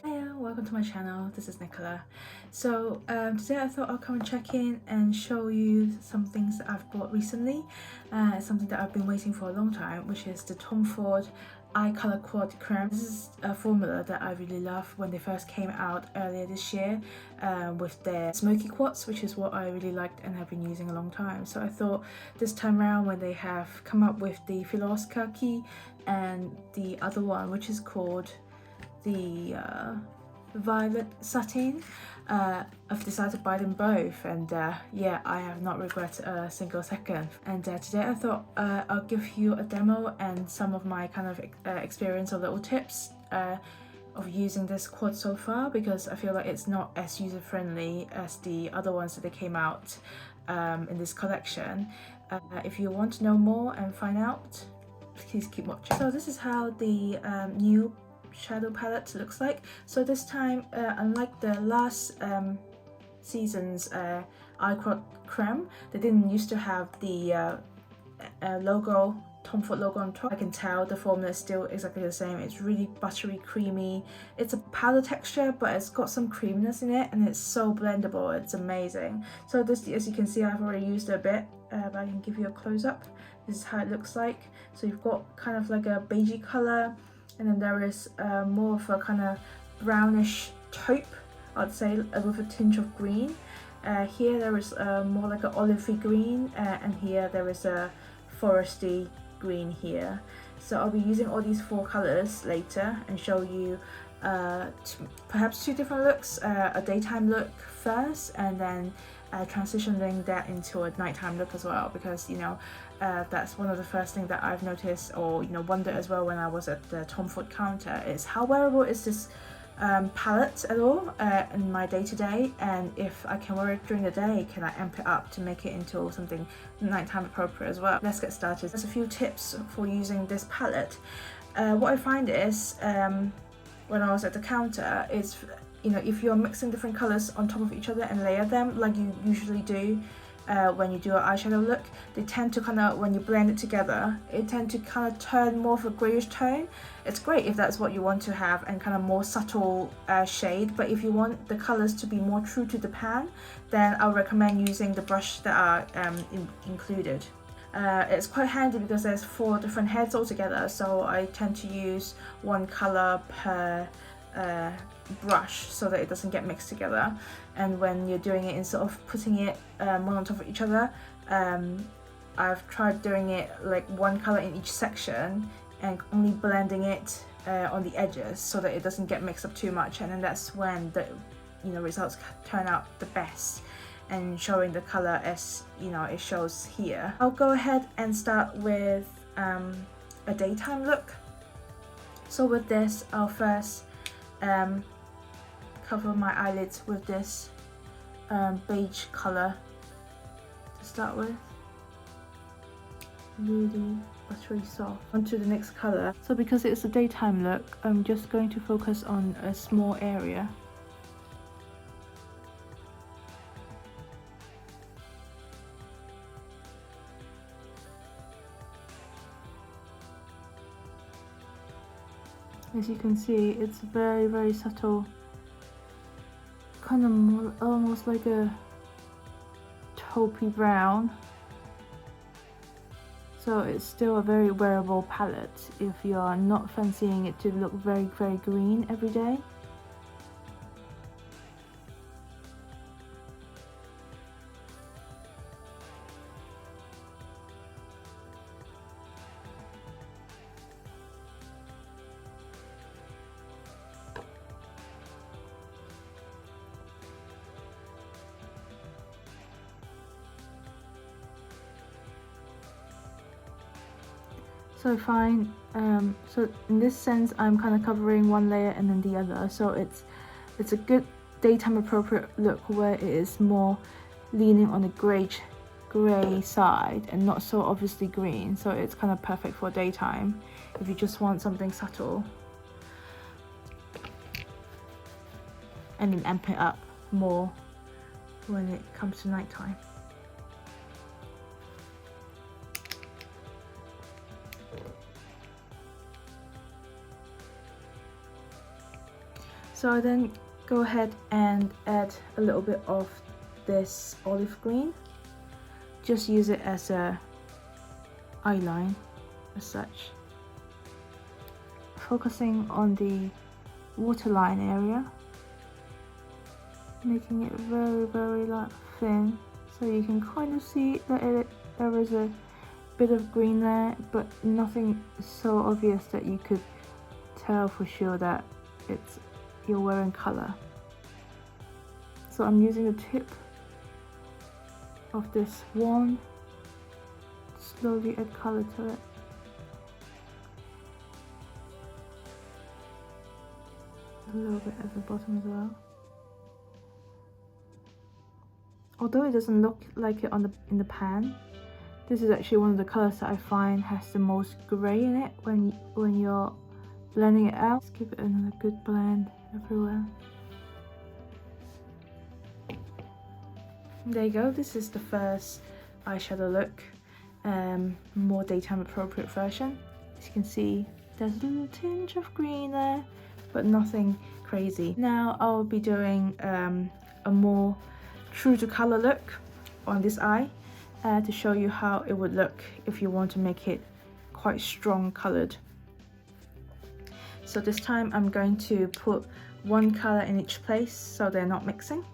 Hiya, welcome to my channel. This is Nicola. So today I thought I'll come and check in and show you some things that I've bought recently. Something that I've been waiting for a long time, which is the Tom Ford Eye Colour Quad Creme. This is a formula that I really love when they first came out earlier this year with their smoky quartz, which is what I really liked and have been using a long time. So I thought this time around when they have come up with the Velours Kaki and the other one, which is called the violet satin, I've decided to buy them both, and yeah, I have not regretted a single second. And today I thought I'll give you a demo and some of my kind of experience or little tips of using this quad so far, because I feel like it's not as user-friendly as the other ones that they came out in this collection. If you want to know more and find out, please keep watching. So this is how the new shadow palette looks like. So this time, unlike the last season's Eye Creme, they didn't used to have the logo, Tom Ford logo on top. I can tell the formula is still exactly the same. It's really buttery, creamy. It's a powder texture, but it's got some creaminess in it, and it's so blendable. It's amazing. So this, as you can see, I've already used it a bit, but I can give you a close-up. This is how it looks like. So you've got kind of like a beigey color, and then there is more of a kind of brownish taupe, I'd say, with a tinge of green. Here there is more like an olivey green, and here there is a foresty green here. So I'll be using all these four colors later and show you perhaps two different looks, a daytime look first, and then transitioning that into a nighttime look as well, because that's one of the first things that I've noticed, or wondered as well when I was at the Tom Ford counter, is how wearable is this palette at all in my day-to-day, and if I can wear it during the day, can I amp it up to make it into something nighttime appropriate as well. Let's get started. There's a few tips for using this palette. What I find is when I was at the counter is if you're mixing different colors on top of each other and layer them like you usually do when you do an eyeshadow look, they tend to kind of, when you blend it together, it tend to kind of turn more of a greyish tone. It's great if that's what you want to have, and kind of more subtle shade, but if you want the colors to be more true to the pan, then I'll recommend using the brush that are included. It's quite handy because there's 4 different heads altogether, so I tend to use one color per brush so that it doesn't get mixed together. And when you're doing it, instead of putting it one on top of each other, I've tried doing it like one color in each section and only blending it on the edges so that it doesn't get mixed up too much, and then that's when the results turn out the best and showing the color as it shows here. I'll go ahead and start with a daytime look. So with this, I'll first cover my eyelids with this beige color to start with. Really buttery soft. Onto the next color. So because it's a daytime look, I'm just going to focus on a small area. As you can see, it's very, very subtle, kind of more, almost like a taupey brown. So it's still a very wearable palette if you are not fancying it to look very, very green every day. So I find, so in this sense, I'm kind of covering one layer and then the other. So it's a good daytime appropriate look where it is more leaning on the grey side and not so obviously green. So it's kind of perfect for daytime if you just want something subtle, and then amp it up more when it comes to nighttime. So I then go ahead and add a little bit of this olive green. Just use it as a eyeline as such. Focusing on the waterline area, making it very like thin, so you can kind of see that there is a bit of green there, but nothing so obvious that you could tell for sure that you're wearing color. So I'm using the tip of this wand to slowly add color to it. A little bit at the bottom as well. Although it doesn't look like it in the pan, this is actually one of the colors that I find has the most gray in it when you're blending it out. Let's give it another good blend everywhere. There you go, this is the first eyeshadow look, more daytime appropriate version. As you can see, there's a little tinge of green there, but nothing crazy. Now I'll be doing a more true to color look on this eye to show you how it would look if you want to make it quite strong colored. So this time I'm going to put one color in each place so they're not mixing.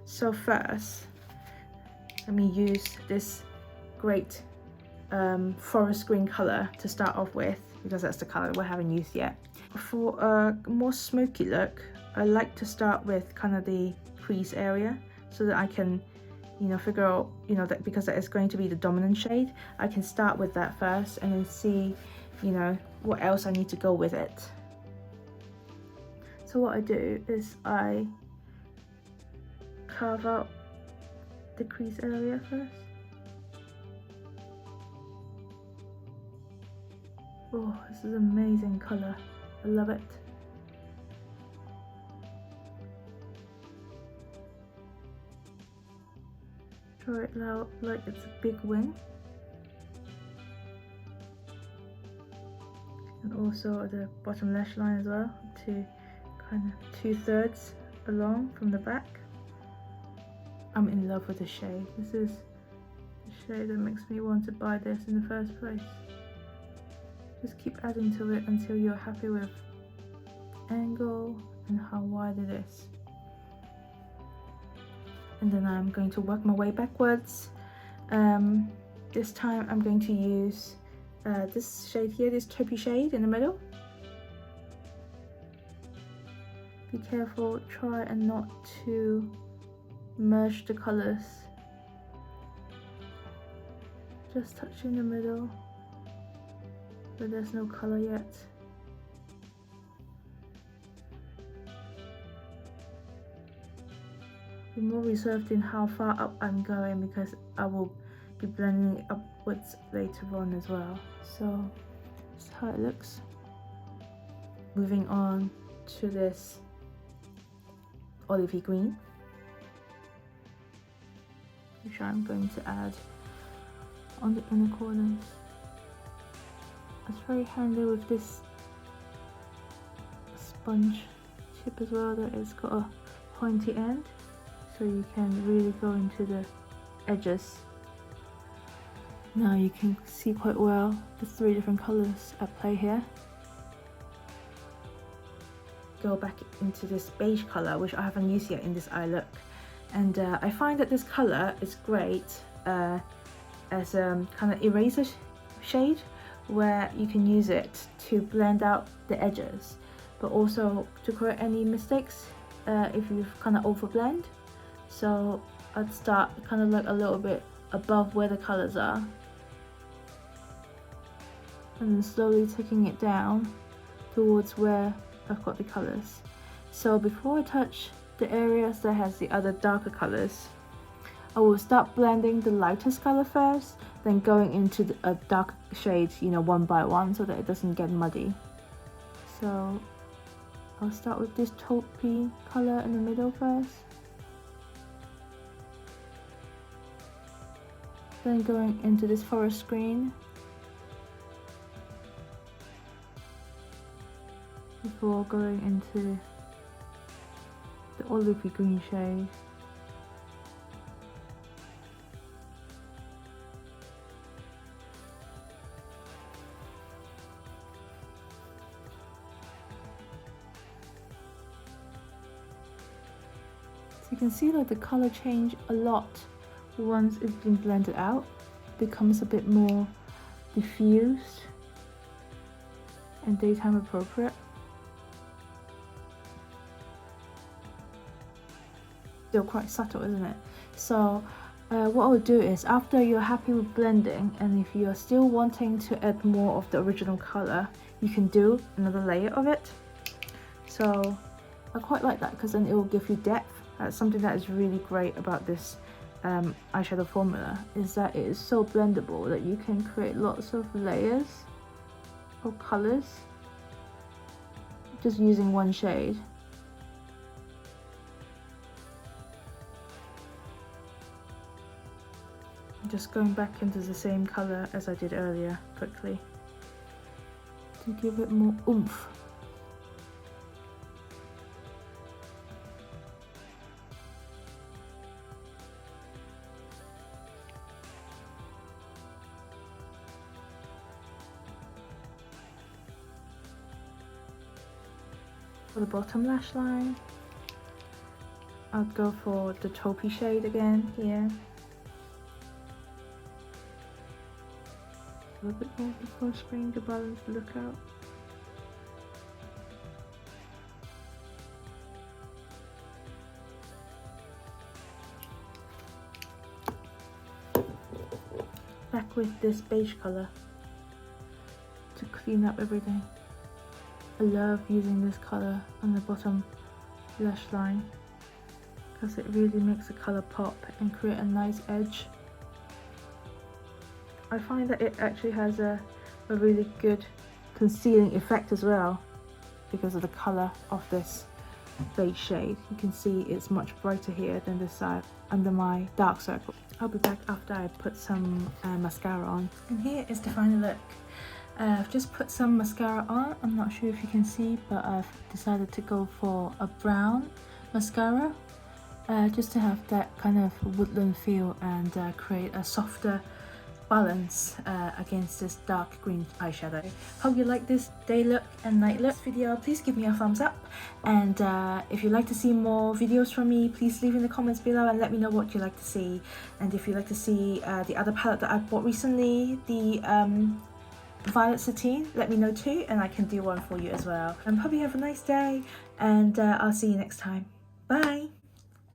So first, let me use this great forest green color to start off with, because that's the color we haven't used yet. For a more smoky look, I like to start with kind of the crease area so that I can, figure out, that because that is going to be the dominant shade, I can start with that first and then see, what else I need to go with it. So what I do is I carve out the crease area first. Oh, this is amazing color. I love it. Draw it out like it's a big wing. And also at the bottom lash line as well, to kind of 2/3 along from the back. I'm in love with the shade. This is the shade that makes me want to buy this in the first place. Just keep adding to it until you're happy with angle and how wide it is. And then I'm going to work my way backwards. This time I'm going to use this shade here, this taupey shade in the middle. Be careful, try and not to merge the colors. Just touching the middle, but there's no color yet. Be more reserved in how far up I'm going because I will be blending it upwards later on as well. So that's how it looks. Moving on to this olivey green, which I'm going to add on the inner corners. It's very handy with this sponge tip as well, that it's got a pointy end, so you can really go into the edges. Now you can see quite well the 3 different colours at play here. Go back into this beige colour, which I haven't used yet in this eye look, and I find that this colour is great as a kind of eraser shade, where you can use it to blend out the edges, but also to correct any mistakes if you've kind of overblend. So I'd start kind of like a little bit above where the colours are, and then slowly taking it down towards where I've got the colours. So before I touch the areas that has the other darker colours, I will start blending the lightest colour first, then going into a dark shade, one by one, so that it doesn't get muddy. So I'll start with this taupey colour in the middle first, then going into this forest green, before going into the olivey green shade. So you can see like the color change a lot once it's been blended out. It becomes a bit more diffused and daytime appropriate. Still quite subtle, isn't it? So what I'll do is, after you're happy with blending, and if you're still wanting to add more of the original color, you can do another layer of it. So I quite like that because then it will give you depth. That's something that is really great about this eyeshadow formula, is that it is so blendable that you can create lots of layers of colors just using one shade. Just going back into the same color as I did earlier quickly to give it more oomph. For the bottom lash line, I'd go for the taupey shade again here. A little bit more before spraying to balance the look out. Back with this beige colour to clean up everything. I love using this colour on the bottom lash line because it really makes the colour pop and create a nice edge. I find that it actually has a really good concealing effect as well because of the colour of this beige shade. You can see it's much brighter here than this side under my dark circle. I'll be back after I put some mascara on. And here is the final look. I've just put some mascara on. I'm not sure if you can see, but I've decided to go for a brown mascara just to have that kind of woodland feel and create a softer balance against this dark green eyeshadow. Hope you like this day look and night look video. Please give me a thumbs up, and if you'd like to see more videos from me, please leave in the comments below and let me know what you'd like to see. And if you'd like to see the other palette that I bought recently, the Violet Sateen, let me know too, and I can do one for you as well. And hope you have a nice day, and I'll see you next time. Bye!